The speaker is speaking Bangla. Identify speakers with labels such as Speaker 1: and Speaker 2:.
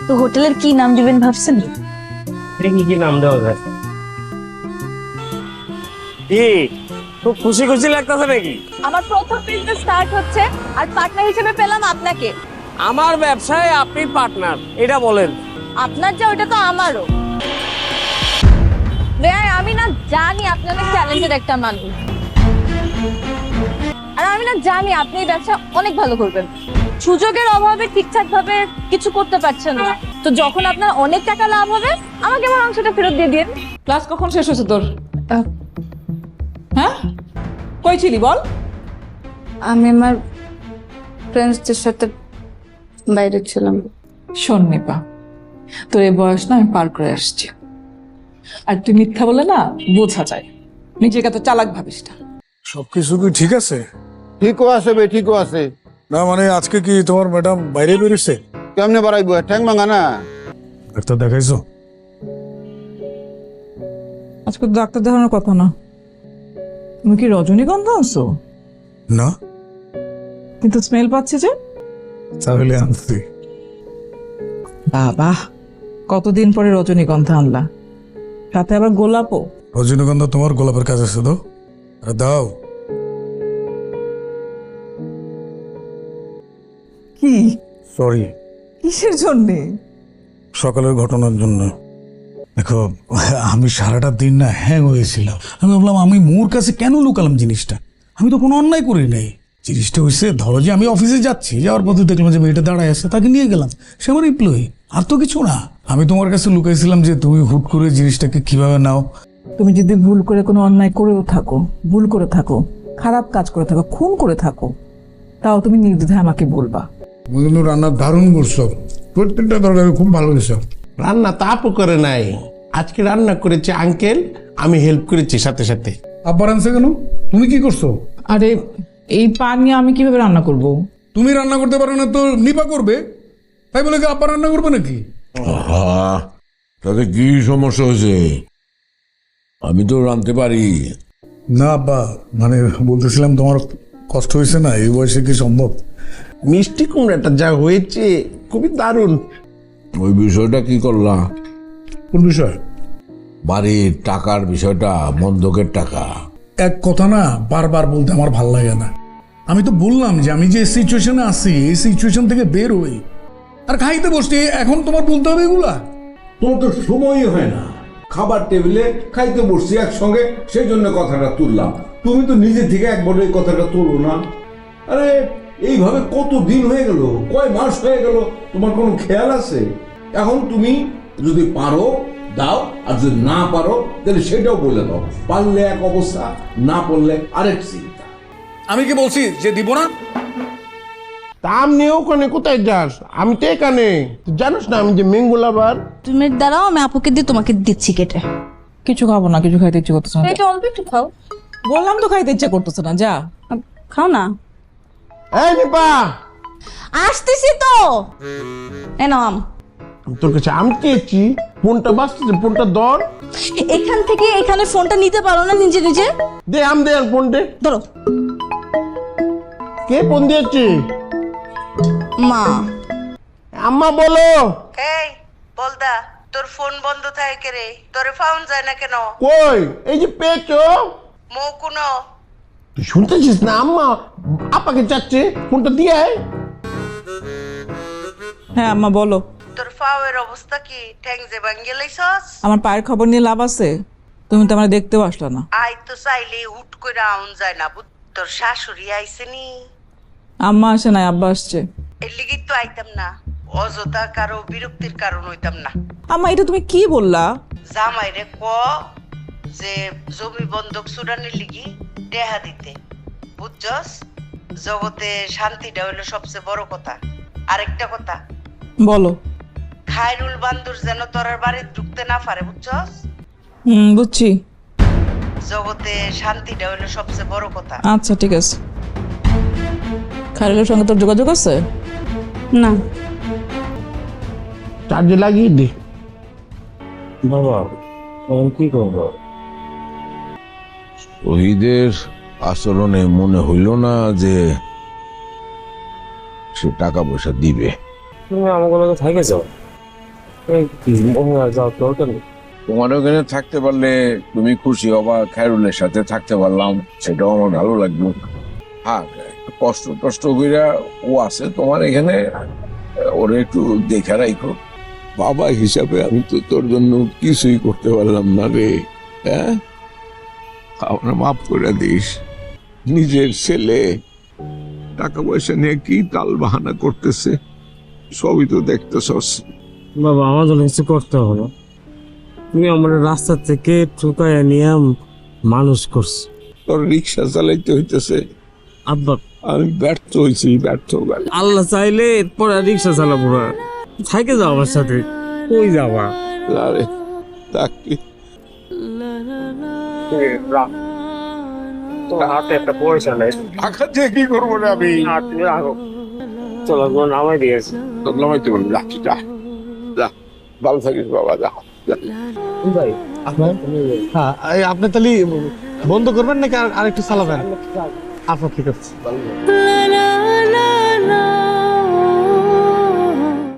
Speaker 1: তো হোটেলের কি নাম দিবেন ভাবছেন?
Speaker 2: কি নাম দেওয়া যায়? কি খুব খুশি খুশি লাগতেছে নাকি?
Speaker 1: আমার প্রথম বিজনেস স্টার্ট হচ্ছে আর পার্টনার হিসেবে পেলাম আপনাকে।
Speaker 2: আমার ব্যবসায় আপনি পার্টনার, এটা বলেন।
Speaker 1: আপনার যা ওটা তো আমারও। ভাই আমি না জানি আপনি অনেক ট্যালেন্টেড একটা মানুষ, আর আমি না জানি আপনি এই ব্যবসা অনেক ভালো করবেন। সুযোগের অভাবে ঠিকঠাক ভাবে কিছু করতে পারছেন না, তো যখন আপনার অনেক টাকা লাভ হবে আমাকে আমার অংশটা ফেরত দিয়ে দিন।
Speaker 3: ক্লাস কখন শেষ হয়েছে তোর? হ্যাঁ, কই ছিলি বল?
Speaker 4: আমি আমার ফ্রেন্ডসদের সাথে বাইরে ছিলাম।
Speaker 3: শোন নিপা, তোর এই বয়স না আমি পার করে আসছি, আর তুই মিথ্যা বলে না বোঝা যায়। নিজেকে তো চালাক ভাবিস না।
Speaker 5: সবকিছু কি ঠিক আছে?
Speaker 6: ঠিকও আছে বে, ঠিকও আছে।
Speaker 5: না মানে আজকে কি তোমার ম্যাডাম বাইরে বেরিয়েছে?
Speaker 6: কেমনে বাড়াইবো, ঠ্যাং ভাঙা না?
Speaker 5: ডাক্তার দেখাইছো?
Speaker 3: আজকে তো ডাক্তার দেখানোর কথা না। তুমি কি রজনীগন্ধা আনছো?
Speaker 5: না,
Speaker 3: কিন্তু স্মেল পাচ্ছি যে।
Speaker 5: তাহলে আনছি।
Speaker 3: বাবা, কতদিন পরে রজনীগন্ধা আনলা, সাথে আবার গোলাপও।
Speaker 5: রজনীগন্ধা তোমার গোলাপের কাছে আছে তো? আরে দাও।
Speaker 3: কি?
Speaker 5: সরি,
Speaker 3: কিসের জন্যে?
Speaker 5: সকালের ঘটনার জন্য। দেখো, আমি সারাটা দিন না হ্যাং হয়েছিলাম। আমি ভাবলাম আমি মোর কাছে কেন লুকালাম জিনিসটা। আমি তো কোনো অন্যায় করি নাই। জিনিসটা হয়েছে, ধরো যে আমি অফিসে যাচ্ছি, যাওয়ার পথে দেখলাম যে মেয়েটা দাঁড়ায় আছে, তাকে নিয়ে গেলাম। সে আমার এমপ্লয়ি, আর তো কিছু না। আমি তোমার কাছে লুকাইছিলাম যে তুমি হুট করে জিনিসটাকে কিভাবে নাও।
Speaker 3: তুমি যদি ভুল করে কোনো অন্যায় করেও থাকো, ভুল করে থাকো, খারাপ কাজ করে থাকো, খুন করে থাকো, তাও তুমি নির্দ্বিধায় আমাকে বলবা।
Speaker 5: তুমি কিন্তু রান্না দারুণ করছো, প্রত্যেকটা তরকারি খুব ভালো হয়েছে।
Speaker 7: রান্না তা আপু করে নাই, আজকে রান্না করেছে আঙ্কেল, আমি হেল্প করেছি সাথে সাথে।
Speaker 5: আব্বার আনছে কেন? তুমি কি করছো?
Speaker 3: আরে এই পানি আমি কিভাবে রান্না করব?
Speaker 5: তুমি রান্না করতে পারো না তো নিপা করবে, তাই বলে কি আব্বা রান্না করবে নাকি?
Speaker 8: তাতে কি সমস্যা হয়েছে? আমি তো রাঁধতে পারি।
Speaker 5: না আব্বা, মানে বলতেছিলাম তোমার কষ্ট হয়েছে না, এই বয়সে কি সম্ভব?
Speaker 7: মিষ্টি কুমড়াটা যা হয়েছে খুবই দারুণ।
Speaker 8: ওই বিষয়টা কি করলা?
Speaker 5: কোন বিষয়?
Speaker 8: বাড়ির টাকার বিষয়টা, বন্ধকের টাকা।
Speaker 5: এক কথা না বারবার বলতে আমার ভাল লাগে না। আমি তো বললাম যে আমি যে সিচুয়েশনে আছি, এই সিচুয়েশন থেকে বের হই। আর খাইতে বসছি, এখন তোমার বলতে হবে এগুলা?
Speaker 8: তোমার তো সময়ই হয় না। খাবার টেবিলে খাইতে বসছি একসঙ্গে, সেই জন্য কথাটা তুললাম। তুমি তো নিজে থেকে একবার এই কথাটা তুলো না। আরে এইভাবে কত দিন হয়ে গেল, কয় মাস হয়ে গেল, তোমার কোনো খেয়াল আছে? এখন তুমি যদি পারো দাও, আর যদি না পারো তাহলে সেটাও বলে দাও। পারলে এক অবস্থা, না পারলে আরেক চিন্তা।
Speaker 5: আমি কি বলছি যে দিব না?
Speaker 7: দাম নিয়ে ওখানে কোথায় যাস? আমি তো এখানে, তুই জানিস না আমি যে মেঙ্গুলাবার।
Speaker 1: তুমি দাঁড়াও, আমি আপুকে দিয়ে তোমাকে দিচ্ছি কেটে।
Speaker 3: কিছু খাবো না, কিছু খাইতে ইচ্ছে করতেছে না।
Speaker 1: এটা অল্প একটু খাও।
Speaker 3: বললাম তো খাইতে ইচ্ছে করতেছে না, যা।
Speaker 1: খাও না।
Speaker 7: এই নিপা,
Speaker 1: আসতেছি তো। এ নাও আম।
Speaker 7: তোর কাছে আমি চেয়েছি, ফোনটা বাঁচতেছে, ফোনটা ধর।
Speaker 1: এখান থেকে এখানে ফোনটা নিতে পারো না নিজে নিজে?
Speaker 7: দে আম, দে আর ফোন দে।
Speaker 1: ধরো।
Speaker 7: কে ফোন দিয়েছে?
Speaker 1: মা।
Speaker 7: আম্মা বলো।
Speaker 9: এই বলদা, তোর ফোন বন্ধ থাকে রে, তোরে ফাউন যায় না কেন?
Speaker 7: কই এই যে পেয়েছো?
Speaker 9: মৌ কোনো
Speaker 7: তুই শুনতেছিস না? আম্মা আপাকে চাচ্ছে, ফোনটা দিয়ে আয়।
Speaker 3: হ্যাঁ আম্মা বলো।
Speaker 9: তোর ফাওয়ের অবস্থা কি? ঠ্যাং যে ভাঙ্গে লাইছস?
Speaker 3: আমার পায়ের খবর নিয়ে লাভ আছে? তুমি তো আমার দেখতেও আসলো না।
Speaker 9: আই তো চাইলে হুট করে আউন যায় না। তোর শাশুড়ি আইছে নি?
Speaker 3: আম্মা আসে নাই, আব্বা আসছে।
Speaker 9: এর লিগি তো আইতাম না, অযথা কারো বিরক্তির কারণ হইতাম না।
Speaker 3: আম্মা এটা তুমি কি বললা?
Speaker 9: জামাই রে ক যে জমি বন্ধক চুরানির লিগি টেহা দিতে, বুঝছস? জগতে শান্তিটা হইলো সবচেয়ে বড় কথা। আরেকটা কথা,
Speaker 3: বলো।
Speaker 9: খায়রুল বান্দুর যেন তোর বাড়িতে ঢুকতে না পারে, বুঝছস?
Speaker 3: বুঝছি।
Speaker 9: জগতে শান্তিটা হইলো সবচেয়ে বড় কথা।
Speaker 3: আচ্ছা ঠিক আছে। খায়রুলের সঙ্গে তোর যোগাযোগ আছে?
Speaker 4: না।
Speaker 7: চার্জে লাগিয়ে দে।
Speaker 2: বাবা কি করবো?
Speaker 8: শহীদের আচরণে মনে হইল না যে সে টাকা পয়সা দিবে।
Speaker 2: তুমি আমাকে থাকে যাও।
Speaker 8: তোমার ওখানে থাকতে পারলে তুমি খুশি হবা, খায়রুলের সাথে থাকতে পারলাম সেটাও আমার ভালো লাগলো। হ্যাঁ, একটু কষ্ট টষ্ট কইরা ও আছে তোমার এখানে, ওরা একটু দেখে রাখো। বাবা হিসাবে আমি তো তোর জন্য কিছুই করতে পারলাম না রে। হ্যাঁ, আমার মাফ করে দিস। নিজের ছেলে টাকা পয়সা নিয়ে কি তাল বাহানা করতেছে সবই তো দেখতেছস।
Speaker 2: বাবা আমার জন্য কিছু করতে হবে না। তুমি আমার রাস্তা থেকে ঠুকাইয়া নিয়ে মানুষ করছো।
Speaker 8: তোর রিক্সা চালাইতে হইতেছে,
Speaker 2: আব্বা
Speaker 8: আমি ব্যর্থ হয়েছি, ব্যর্থ গেল।
Speaker 2: আল্লাহ চাইলে এরপর আর রিক্সা চালাবো না, থাকে যাও আমার সাথে। কই যাবা?
Speaker 8: আরে তাকে
Speaker 2: তোমার হাতে একটা পয়সা নেই,
Speaker 8: টাকা দিয়ে কি করবো রে আমি?
Speaker 2: তুমি রাখো। চলো তোমার নামাই দিয়েছে।
Speaker 8: তোর নামাইতে বলি রাখি, যা যা, ভালো থাকিস বাবা, যা যা।
Speaker 2: ভাই
Speaker 10: হ্যাঁ আপনি তাহলে বন্ধ করবেন নাকি আর একটু চালাবেন? আচ্ছা ঠিক আছে।